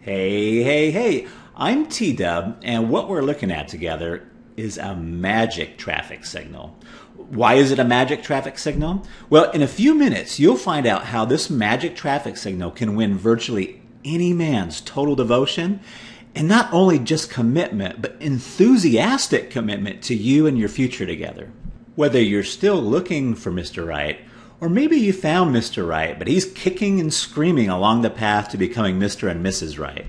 Hey, hey, hey, I'm T-Dub, and what we're looking at together is a magic traffic signal. Why is it a magic traffic signal? Well, in a few minutes, you'll find out how this magic traffic signal can win virtually any man's total devotion, and not only just commitment, but enthusiastic commitment to you and your future together. Whether you're still looking for Mr. Right, or maybe you found Mr. Right, but he's kicking and screaming along the path to becoming Mr. and Mrs. Right.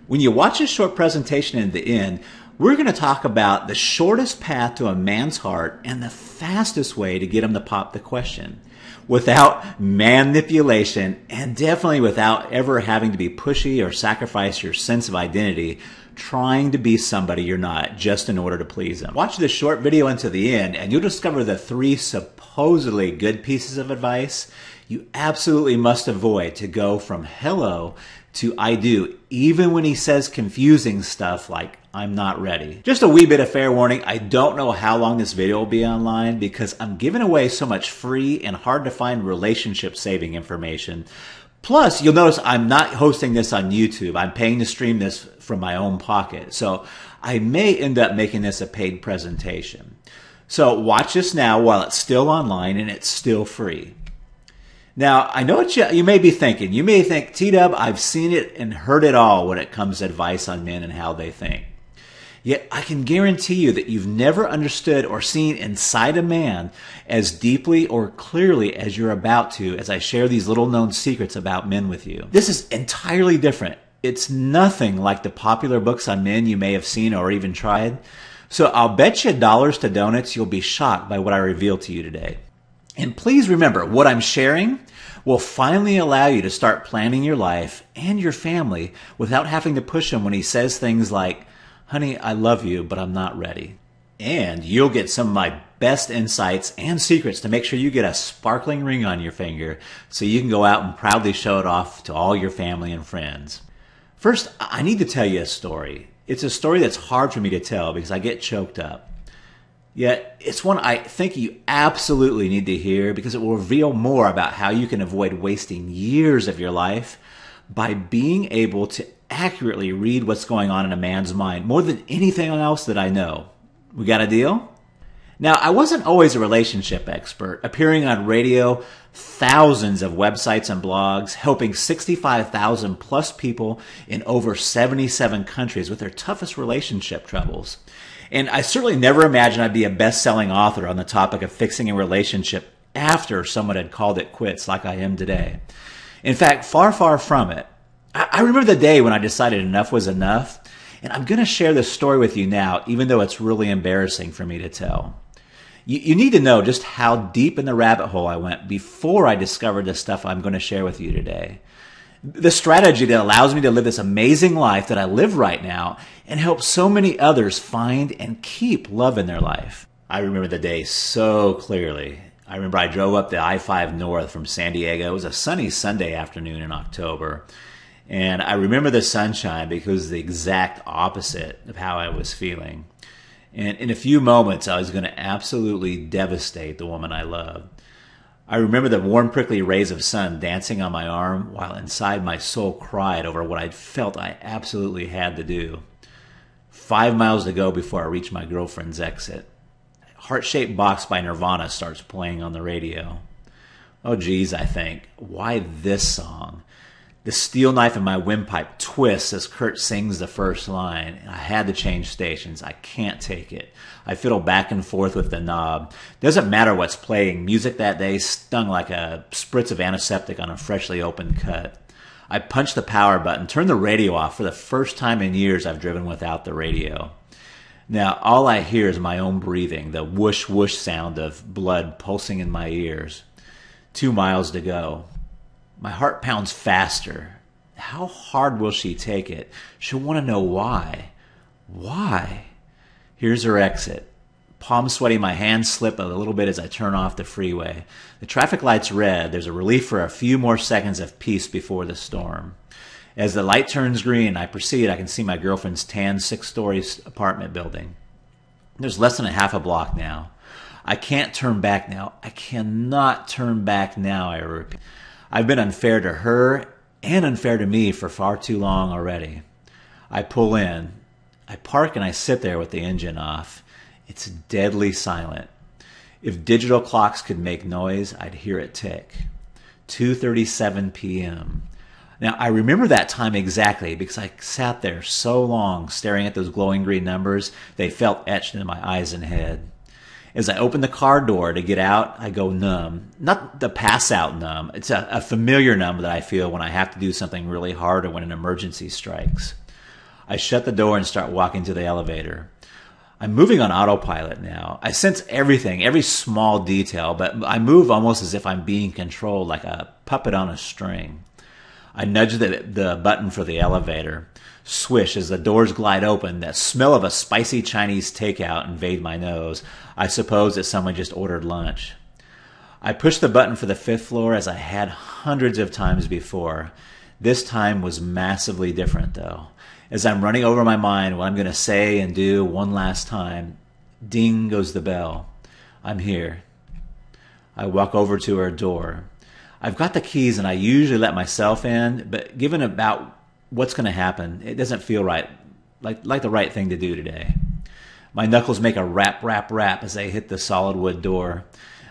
When you watch this short presentation in the end, we're going to talk about the shortest path to a man's heart and the fastest way to get him to pop the question without manipulation, and definitely without ever having to be pushy or sacrifice your sense of identity trying to be somebody you're not just in order to please them. Watch this short video until the end and you'll discover the 3 supposedly good pieces of advice you absolutely must avoid to go from hello to I do, even when he says confusing stuff like I'm not ready. Just a wee bit of fair warning, I don't know how long this video will be online because I'm giving away so much free and hard to find relationship saving information. Plus, you'll notice I'm not hosting this on YouTube. I'm paying to stream this from my own pocket. So I may end up making this a paid presentation. So watch this now while it's still online and it's still free. Now, I know what you may be thinking. You may think, T-Dub, I've seen it and heard it all when it comes to advice on men and how they think. Yet I can guarantee you that you've never understood or seen inside a man as deeply or clearly as you're about to as I share these little known secrets about men with you. This is entirely different. It's nothing like the popular books on men you may have seen or even tried. So I'll bet you dollars to donuts you'll be shocked by what I reveal to you today. And please remember, what I'm sharing will finally allow you to start planning your life and your family without having to push him when he says things like, honey, I love you, but I'm not ready. And you'll get some of my best insights and secrets to make sure you get a sparkling ring on your finger so you can go out and proudly show it off to all your family and friends. First, I need to tell you a story. It's a story that's hard for me to tell because I get choked up. Yet, it's one I think you absolutely need to hear because it will reveal more about how you can avoid wasting years of your life by being able to accurately read what's going on in a man's mind more than anything else that I know. We got a deal? Now, I wasn't always a relationship expert, appearing on radio, thousands of websites and blogs, helping 65,000 plus people in over 77 countries with their toughest relationship troubles. And I certainly never imagined I'd be a best-selling author on the topic of fixing a relationship after someone had called it quits like I am today. In fact, far, far from it. I remember the day when I decided enough was enough, and I'm going to share this story with you now, even though it's really embarrassing for me to tell. You need to know just how deep in the rabbit hole I went before I discovered the stuff I'm going to share with you today. The strategy that allows me to live this amazing life that I live right now and help so many others find and keep love in their life. I remember the day so clearly. I remember I drove up the I-5 North from San Diego. It was a sunny Sunday afternoon in October. And I remember the sunshine because it was the exact opposite of how I was feeling. And in a few moments, I was going to absolutely devastate the woman I loved. I remember the warm, prickly rays of sun dancing on my arm while inside my soul cried over what I felt I absolutely had to do. 5 miles to go before I reach my girlfriend's exit. Heart-Shaped Box by Nirvana starts playing on the radio. Oh geez, I think, why this song? The steel knife in my windpipe twists as Kurt sings the first line. I had to change stations. I can't take it. I fiddle back and forth with the knob. Doesn't matter what's playing. Music that day stung like a spritz of antiseptic on a freshly opened cut. I punch the power button, turn the radio off. For the first time in years, I've driven without the radio. Now, all I hear is my own breathing, the whoosh whoosh sound of blood pulsing in my ears. 2 miles to go. My heart pounds faster. How hard will she take it? She'll want to know why. Why? Here's her exit. Palm sweaty, my hands slip a little bit as I turn off the freeway. The traffic light's red. There's a relief for a few more seconds of peace before the storm. As the light turns green, I proceed. I can see my girlfriend's tan 6-story apartment building. There's less than a half a block now. I can't turn back now. I cannot turn back now, I repeat. I've been unfair to her and unfair to me for far too long already. I pull in. I park and I sit there with the engine off. It's deadly silent. If digital clocks could make noise, I'd hear it tick. 2:37 p.m. Now, I remember that time exactly because I sat there so long staring at those glowing green numbers, they felt etched into my eyes and head. As I open the car door to get out, I go numb. Not the pass out numb. It's a familiar numb that I feel when I have to do something really hard or when an emergency strikes. I shut the door and start walking to the elevator. I'm moving on autopilot now. I sense everything, every small detail, but I move almost as if I'm being controlled like a puppet on a string. I nudge the button for the elevator. Swish, as the doors glide open, that smell of a spicy Chinese takeout invade my nose. I suppose that someone just ordered lunch. I push the button for the 5th floor as I had hundreds of times before. This time was massively different, though. As I'm running over my mind what I'm going to say and do one last time, ding goes the bell. I'm here. I walk over to her door. I've got the keys and I usually let myself in, but given about what's going to happen, it doesn't feel right, like the right thing to do today. My knuckles make a rap, rap, rap as they hit the solid wood door.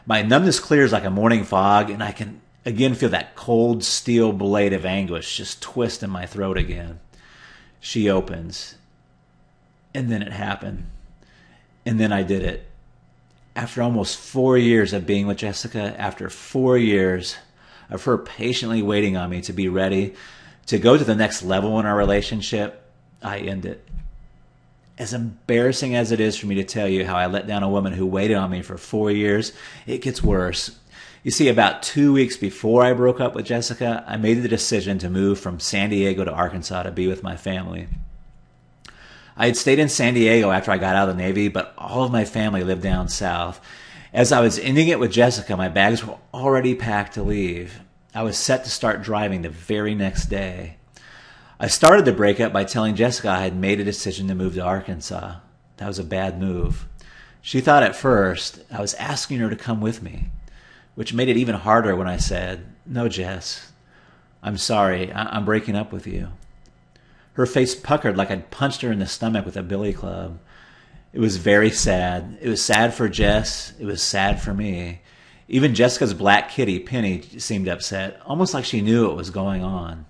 My numbness clears like a morning fog, and I can again feel that cold steel blade of anguish just twist in my throat again. She opens, and then it happened, and then I did it. After almost 4 years of being with Jessica, after 4 years of her patiently waiting on me to be ready to go to the next level in our relationship, I end it. As embarrassing as it is for me to tell you how I let down a woman who waited on me for 4 years, it gets worse. You see, about 2 weeks before I broke up with Jessica, I made the decision to move from San Diego to Arkansas to be with my family. I had stayed in San Diego after I got out of the Navy, but all of my family lived down south. As I was ending it with Jessica, my bags were already packed to leave. I was set to start driving the very next day. I started the breakup by telling Jessica I had made a decision to move to Arkansas. That was a bad move. She thought at first I was asking her to come with me, which made it even harder when I said, "No, Jess, I'm sorry, I'm breaking up with you." Her face puckered like I'd punched her in the stomach with a billy club. It was very sad. It was sad for Jess. It was sad for me. Even Jessica's black kitty, Penny, seemed upset, almost like she knew what was going on.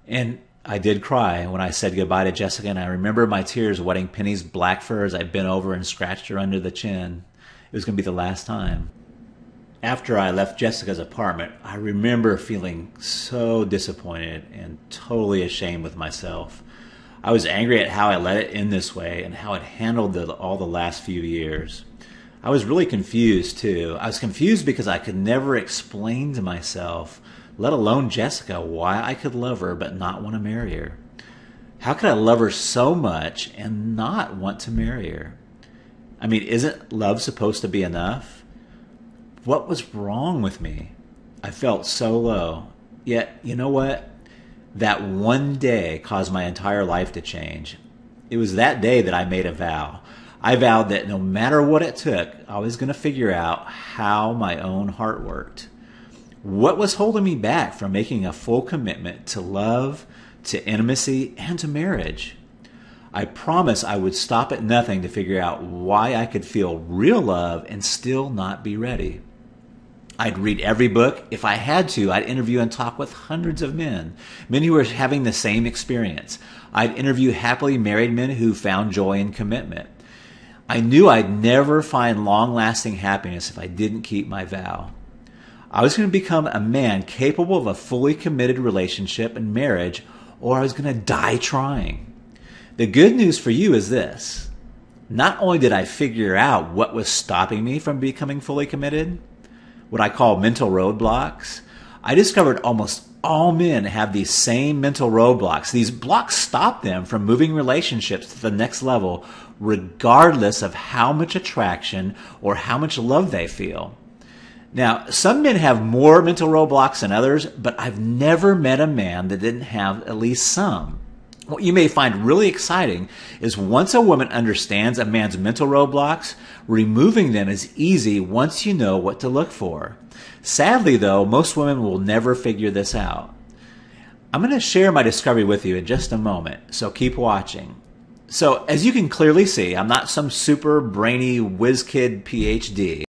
And I did cry when I said goodbye to Jessica, and I remember my tears wetting Penny's black fur as I bent over and scratched her under the chin. It was going to be the last time. After I left Jessica's apartment, I remember feeling so disappointed and totally ashamed with myself. I was angry at how I let it end this way and how it handled all the last few years. I was really confused, too. I was confused because I could never explain to myself, let alone Jessica, why I could love her but not want to marry her. How could I love her so much and not want to marry her? I mean, isn't love supposed to be enough? What was wrong with me? I felt so low. Yet, you know what? That one day caused my entire life to change. It was that day that I made a vow. I vowed that no matter what it took, I was going to figure out how my own heart worked. What was holding me back from making a full commitment to love, to intimacy, and to marriage? I promised I would stop at nothing to figure out why I could feel real love and still not be ready. I'd read every book. If I had to, I'd interview and talk with hundreds of men who were having the same experience. I'd interview happily married men who found joy in commitment. I knew I'd never find long-lasting happiness if I didn't keep my vow. I was going to become a man capable of a fully committed relationship and marriage, or I was going to die trying. The good news for you is this. Not only did I figure out what was stopping me from becoming fully committed, what I call mental roadblocks, I discovered almost all men have these same mental roadblocks. These blocks stop them from moving relationships to the next level, regardless of how much attraction or how much love they feel. Now, some men have more mental roadblocks than others, but I've never met a man that didn't have at least some. What you may find really exciting is once a woman understands a man's mental roadblocks, removing them is easy once you know what to look for. Sadly, though, most women will never figure this out. I'm going to share my discovery with you in just a moment, so keep watching. So as you can clearly see, I'm not some super brainy whiz kid PhD.